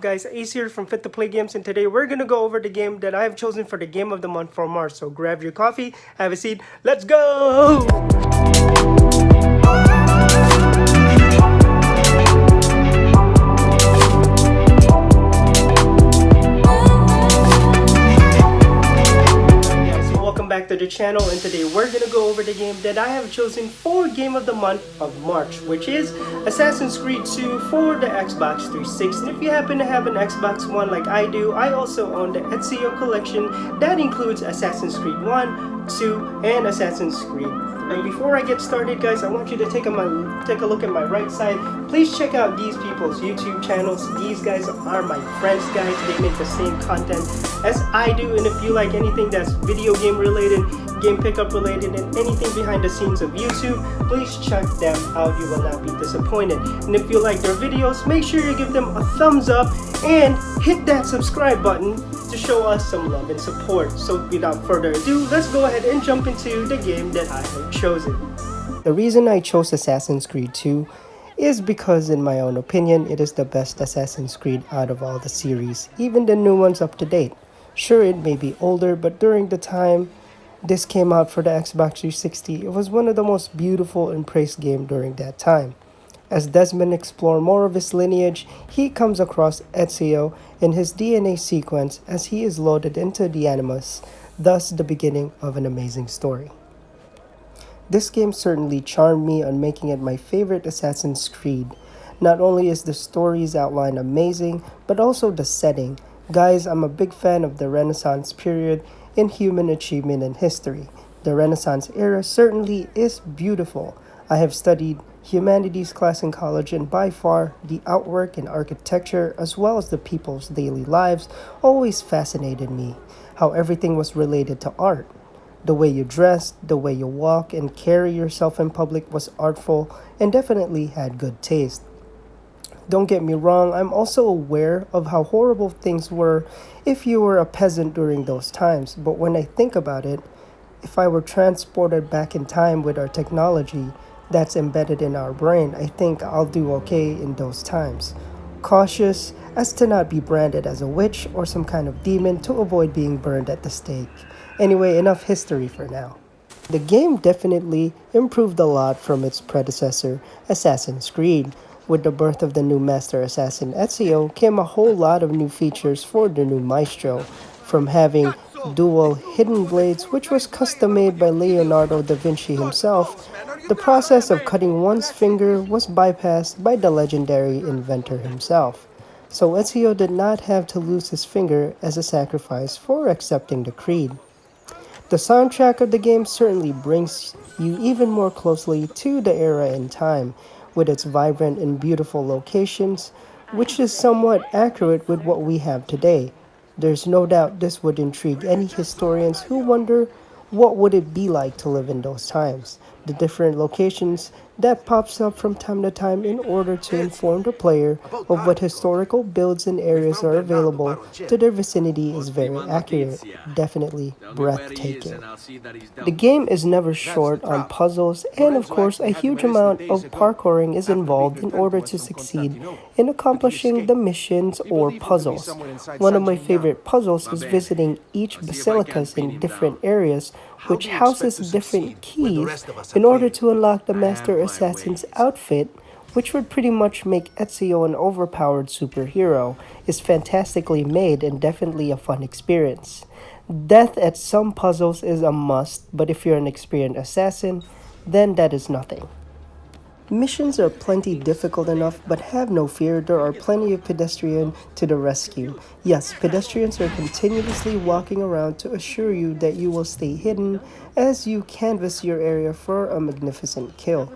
Guys, Ace here from Fit to Play Games, and today we're gonna go over the game that I have chosen for the game of the month for March. So grab your coffee, have a seat, let's go! Back to the channel, and today we're gonna go over the game that I have chosen for game of the month of March, which is Assassin's Creed 2 for the Xbox 360. And if you happen to have an Xbox One like I do, I also own the Ezio collection that includes Assassin's Creed 1, 2, and Assassin's Creed. And before I get started, guys, I want you to take a look at my right side. Please check out these people's YouTube channels. These guys are my friends, guys. They make the same content as I do, and if you like anything that's video game related, game pickup related, and anything behind the scenes of YouTube, please check them out. You will not be disappointed. And if you like their videos, make sure you give them a thumbs up and hit that subscribe button to show us some love and support. So without further ado, let's go ahead and jump into the game that I have chosen. The reason I chose Assassin's Creed 2 is because, in my own opinion, it is the best Assassin's Creed out of all the series, even the new ones up to date. Sure, it may be older, but during the time this came out for the Xbox 360, it was one of the most beautiful and praised games during that time. As Desmond explores more of his lineage, he comes across Ezio in his DNA sequence as he is loaded into the Animus, thus the beginning of an amazing story. This game certainly charmed me on making it my favorite Assassin's Creed. Not only is the story's outline amazing, but also the setting. Guys, I'm a big fan of the Renaissance period in human achievement and history. The Renaissance era certainly is beautiful. I have studied humanities class in college, and by far the artwork and architecture, as well as the people's daily lives, always fascinated me. How everything was related to art. The way you dressed, the way you walk and carry yourself in public was artful and definitely had good taste. Don't get me wrong, I'm also aware of how horrible things were if you were a peasant during those times, but when I think about it, if I were transported back in time with our technology that's embedded in our brain, I think I'll do okay in those times. Cautious as to not be branded as a witch or some kind of demon to avoid being burned at the stake. Anyway, enough history for now. The game definitely improved a lot from its predecessor, Assassin's Creed. With the birth of the new master assassin Ezio came a whole lot of new features for the new maestro, from having dual hidden blades, which was custom made by Leonardo da Vinci himself. The process of cutting one's finger was bypassed by the legendary inventor himself, so Ezio did not have to lose his finger as a sacrifice for accepting the creed. The soundtrack of the game certainly brings you even more closely to the era in time, with its vibrant and beautiful locations, which is somewhat accurate with what we have today. There's no doubt this would intrigue any historians who wonder what would it be like to live in those times. The different locations that pops up from time to time in order to inform the player of what historical builds and areas are available to their vicinity is very accurate, definitely breathtaking. The game is never short on puzzles, and of course a huge amount of parkouring is involved in order to succeed in accomplishing the missions or puzzles. One of my favorite puzzles is visiting each basilicas in different areas, which houses different keys in order to unlock the Master Assassin's outfit, which would pretty much make Ezio an overpowered superhero, is fantastically made and definitely a fun experience. Death at some puzzles is a must, but if you're an experienced assassin, then that is nothing. Missions are plenty difficult enough, but have no fear, there are plenty of pedestrians to the rescue. Yes, pedestrians are continuously walking around to assure you that you will stay hidden as you canvass your area for a magnificent kill.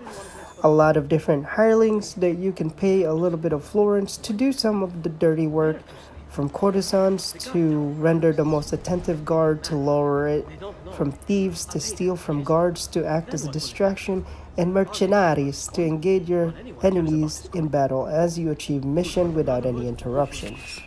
A lot of different hirelings that you can pay a little bit of florins to do some of the dirty work, from courtesans to render the most attentive guard to lower it, from thieves to steal from guards to act as a distraction, and mercenaries to engage your enemies in battle as you achieve mission without any interruptions.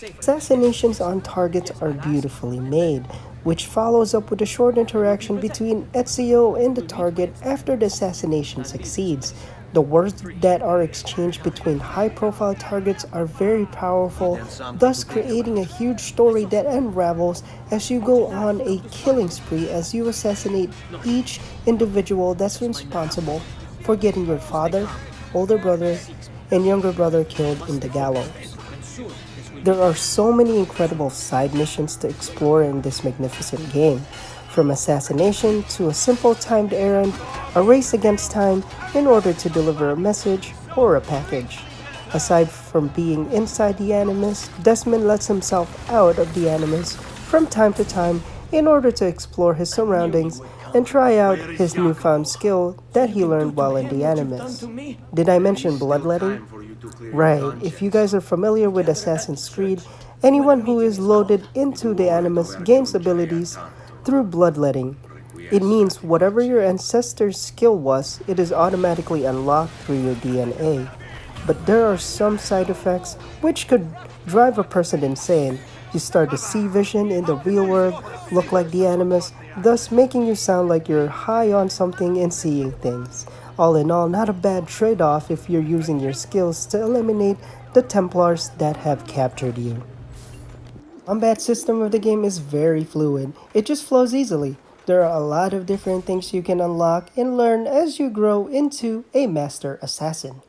Assassinations on targets are beautifully made, which follows up with a short interaction between Ezio and the target after the assassination succeeds. The words that are exchanged between high profile targets are very powerful, thus creating a huge story that unravels as you go on a killing spree as you assassinate each individual that's responsible for getting your father, older brother, and younger brother killed in the gallows. There are so many incredible side missions to explore in this magnificent game, from assassination to a simple timed errand, a race against time in order to deliver a message or a package. Aside from being inside the Animus, Desmond lets himself out of the Animus from time to time in order to explore his surroundings and try out his newfound skill that he learned while in the Animus. Did I mention bloodletting? Right, if you guys are familiar with Assassin's Creed, anyone who is loaded into the Animus gains abilities through bloodletting. It means whatever your ancestor's skill was, it is automatically unlocked through your DNA. But there are some side effects which could drive a person insane. You start to see vision in the real world, look like the Animus, thus making you sound like you're high on something and seeing things. All in all, not a bad trade-off if you're using your skills to eliminate the Templars that have captured you. The combat system of the game is very fluid. It just flows easily. There are a lot of different things you can unlock and learn as you grow into a master assassin.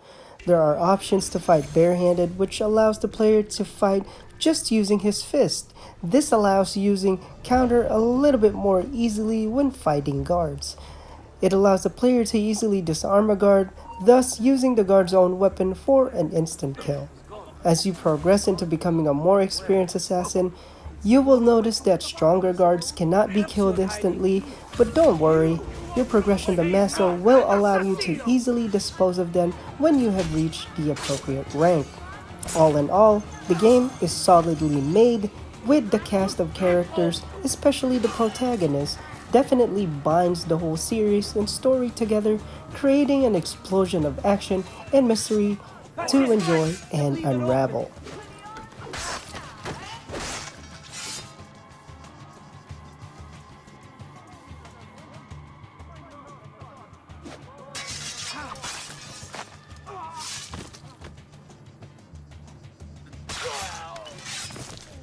There are options to fight barehanded, which allows the player to fight just using his fist. This allows using counter a little bit more easily when fighting guards. It allows the player to easily disarm a guard, thus using the guard's own weapon for an instant kill. As you progress into becoming a more experienced assassin, you will notice that stronger guards cannot be killed instantly, but don't worry, your progression to master will allow you to easily dispose of them when you have reached the appropriate rank. All in all, the game is solidly made, with the cast of characters, especially the protagonist, definitely binds the whole series and story together, creating an explosion of action and mystery to enjoy and unravel.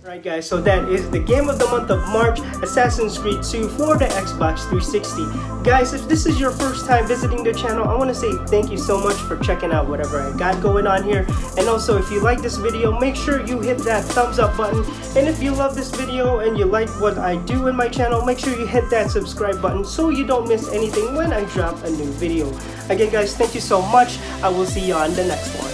Alright guys, so that is the game of the month of March, Assassin's Creed 2 for the Xbox 360. Guys, if this is your first time visiting the channel, I want to say thank you so much for checking out whatever I got going on here. And also, if you like this video, make sure you hit that thumbs up button. And if you love this video and you like what I do in my channel, make sure you hit that subscribe button so you don't miss anything when I drop a new video. Again guys, thank you so much. I will see you on the next one.